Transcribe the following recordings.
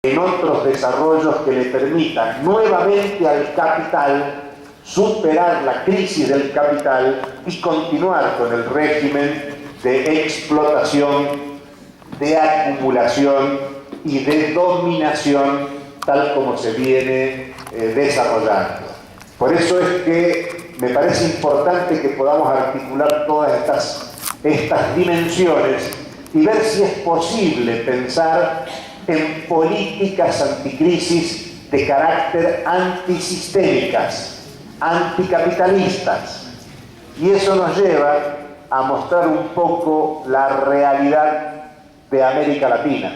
en otros desarrollos que le permitan nuevamente al capital superar la crisis del capital y continuar con el régimen de explotación, de acumulación y de dominación tal como se viene desarrollando. Por eso es que me parece importante que podamos articular todas estas dimensiones y ver si es posible pensar en políticas anticrisis de carácter antisistémicas, anticapitalistas. Y eso nos lleva a mostrar un poco la realidad de América Latina.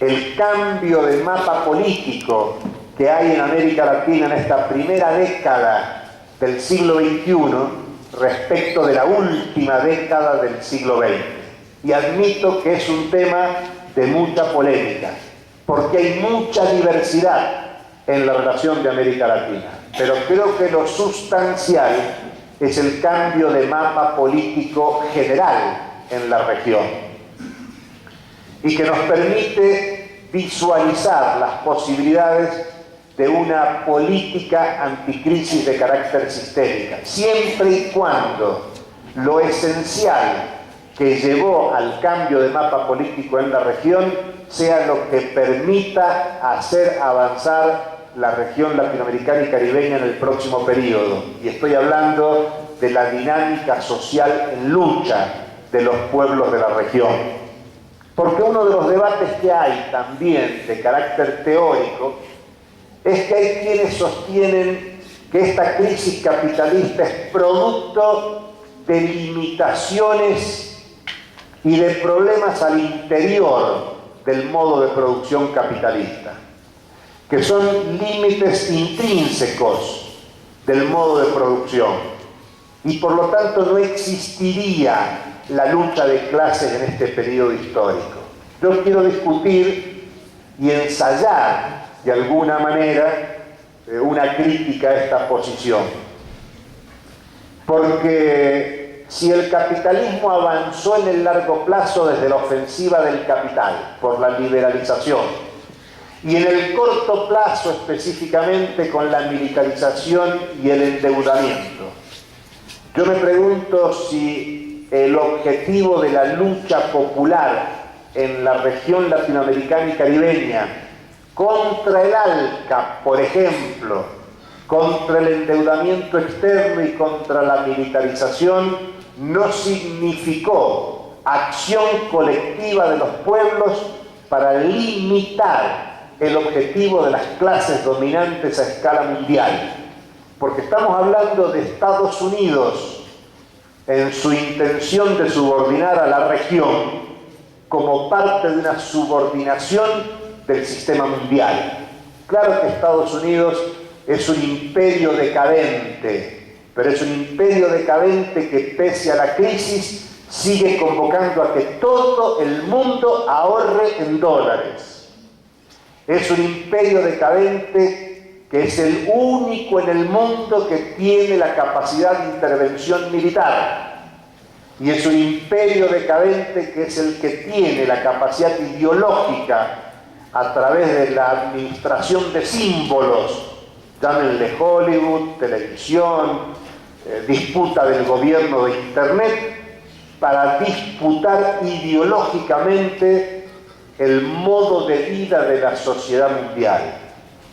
El cambio de mapa político que hay en América Latina en esta primera década del siglo XXI respecto de la última década del siglo XX. Y admito que es un tema de mucha polémica, porque hay mucha diversidad en la relación de América Latina. Pero creo que lo sustancial es el cambio de mapa político general en la región y que nos permite visualizar las posibilidades de una política anticrisis de carácter sistémica, siempre y cuando lo esencial que llevó al cambio de mapa político en la región sea lo que permita hacer avanzar la región latinoamericana y caribeña en el próximo periodo. Y estoy hablando de la dinámica social en lucha de los pueblos de la región. Porque uno de los debates que hay también de carácter teórico es que hay quienes sostienen que esta crisis capitalista es producto de limitaciones y de problemas al interior del modo de producción capitalista, que son límites intrínsecos del modo de producción, y por lo tanto no existiría la lucha de clases en este periodo histórico. Yo quiero discutir y ensayar de alguna manera una crítica a esta posición, porque si el capitalismo avanzó en el largo plazo desde la ofensiva del capital por la liberalización y en el corto plazo específicamente con la militarización y el endeudamiento, yo me pregunto si el objetivo de la lucha popular en la región latinoamericana y caribeña contra el ALCA, por ejemplo, contra el endeudamiento externo y contra la militarización, no significó acción colectiva de los pueblos para limitar el objetivo de las clases dominantes a escala mundial. Porque estamos hablando de Estados Unidos en su intención de subordinar a la región como parte de una subordinación del sistema mundial. Claro que Estados Unidos es un imperio decadente, pero es un imperio decadente que pese a la crisis sigue convocando a que todo el mundo ahorre en dólares. Es un imperio decadente que es el único en el mundo que tiene la capacidad de intervención militar. Y es un imperio decadente que es el que tiene la capacidad ideológica a través de la administración de símbolos, llámenle Hollywood, televisión, disputa del gobierno de Internet, para disputar ideológicamente el modo de vida de la sociedad mundial.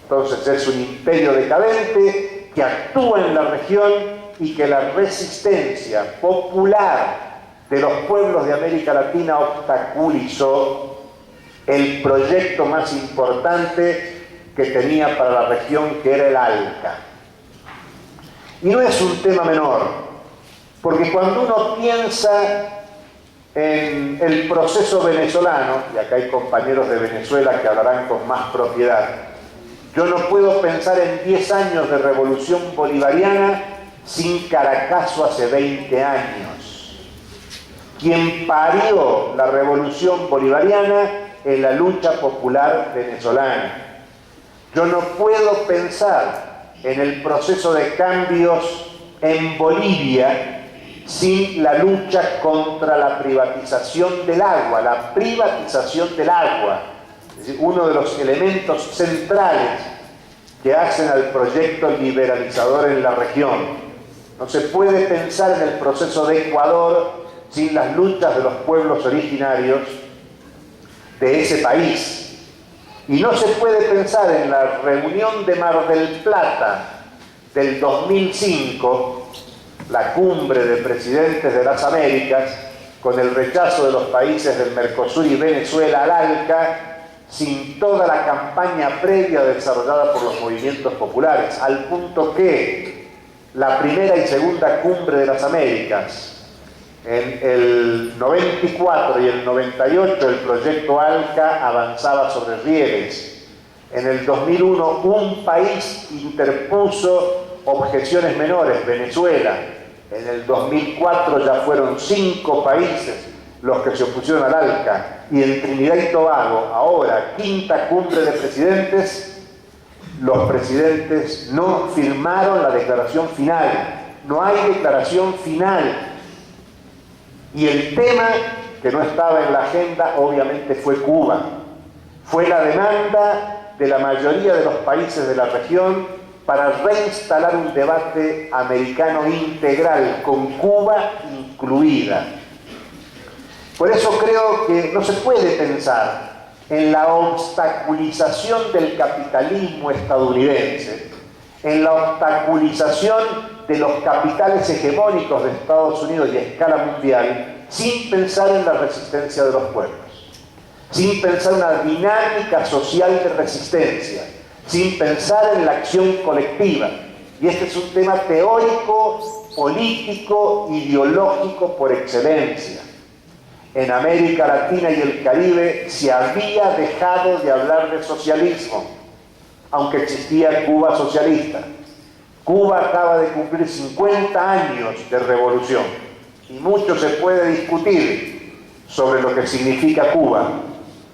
Entonces es un imperio decadente que actúa en la región y que la resistencia popular de los pueblos de América Latina obstaculizó el proyecto más importante que tenía para la región, que era el ALCA. Y no es un tema menor, porque cuando uno piensa en el proceso venezolano, y acá hay compañeros de Venezuela que hablarán con más propiedad, yo no puedo pensar en 10 años de revolución bolivariana sin Caracazo hace 20 años. Quien parió la revolución bolivariana es la lucha popular venezolana. Yo no puedo pensar en el proceso de cambios en Bolivia sin la lucha contra la privatización del agua, Es decir, uno de los elementos centrales que hacen al proyecto liberalizador en la región. No se puede pensar en el proceso de Ecuador sin las luchas de los pueblos originarios de ese país. Y no se puede pensar en la reunión de Mar del Plata del 2005, la cumbre de presidentes de las Américas, con el rechazo de los países del Mercosur y Venezuela al ALCA, sin toda la campaña previa desarrollada por los movimientos populares, al punto que la primera y segunda cumbre de las Américas, en el 94 y el 98 el proyecto ALCA avanzaba sobre rieles. En el 2001 un país interpuso objeciones menores, Venezuela. En el 2004 ya fueron 5 países los que se opusieron al ALCA. Y en Trinidad y Tobago, ahora, quinta cumbre de presidentes, los presidentes no firmaron la declaración final. No hay declaración final. Y el tema que no estaba en la agenda, obviamente, fue Cuba. Fue la demanda de la mayoría de los países de la región para reinstalar un debate americano integral, con Cuba incluida. Por eso creo que no se puede pensar en la obstaculización del capitalismo estadounidense, en la obstaculización de los capitales hegemónicos de Estados Unidos y a escala mundial, sin pensar en la resistencia de los pueblos, sin pensar en una dinámica social de resistencia, sin pensar en la acción colectiva. Y este es un tema teórico, político, ideológico por excelencia. En América Latina y el Caribe se había dejado de hablar de socialismo, aunque existía Cuba socialista. Cuba acaba de cumplir 50 años de revolución y mucho se puede discutir sobre lo que significa Cuba,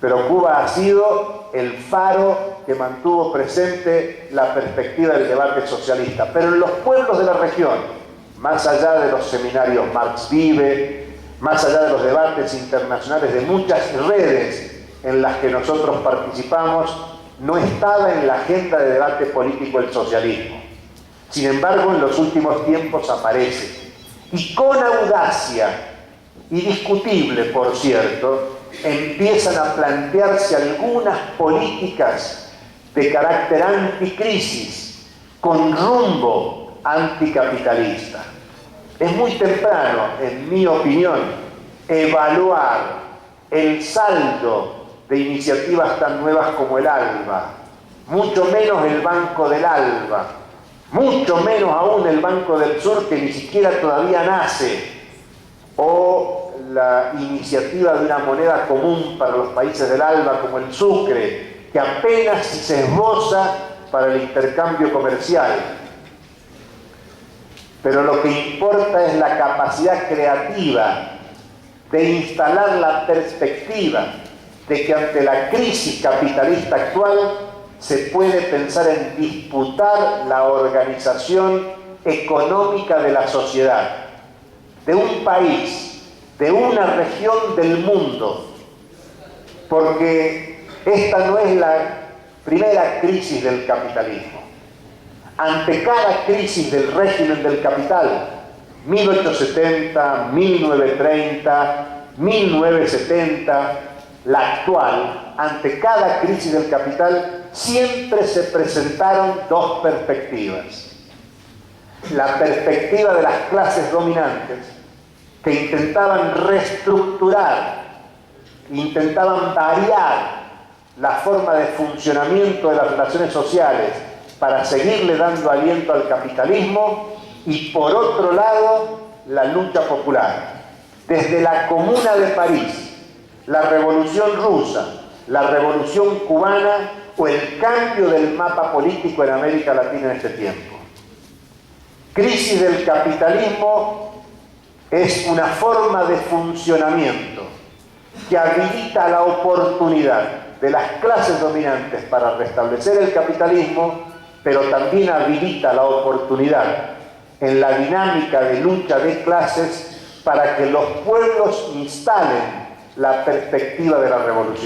pero Cuba ha sido el faro que mantuvo presente la perspectiva del debate socialista. Pero en los pueblos de la región, más allá de los seminarios Marx Vive, más allá de los debates internacionales de muchas redes en las que nosotros participamos, no estaba en la agenda de debate político el socialismo. Sin embargo, en los últimos tiempos aparece. Y con audacia, indiscutible por cierto, empiezan a plantearse algunas políticas de carácter anticrisis, con rumbo anticapitalista. Es muy temprano, en mi opinión, evaluar el saldo de iniciativas tan nuevas como el ALBA, mucho menos el Banco del ALBA, mucho menos aún el Banco del Sur, que ni siquiera todavía nace, o la iniciativa de una moneda común para los países del ALBA como el Sucre, que apenas se esboza para el intercambio comercial. Pero lo que importa es la capacidad creativa de instalar la perspectiva de que ante la crisis capitalista actual se puede pensar en disputar la organización económica de la sociedad, de un país, de una región del mundo, porque esta no es la primera crisis del capitalismo. Ante cada crisis del régimen del capital, 1870, 1930, 1970, la actual, ante cada crisis del capital, siempre se presentaron dos perspectivas. La perspectiva de las clases dominantes, que intentaban reestructurar, intentaban variar la forma de funcionamiento de las relaciones sociales para seguirle dando aliento al capitalismo, y por otro lado, la lucha popular. Desde la Comuna de París, la Revolución Rusa, la Revolución Cubana o el cambio del mapa político en América Latina en este tiempo. Crisis del capitalismo es una forma de funcionamiento que habilita la oportunidad de las clases dominantes para restablecer el capitalismo, pero también habilita la oportunidad en la dinámica de lucha de clases para que los pueblos instalen la perspectiva de la revolución.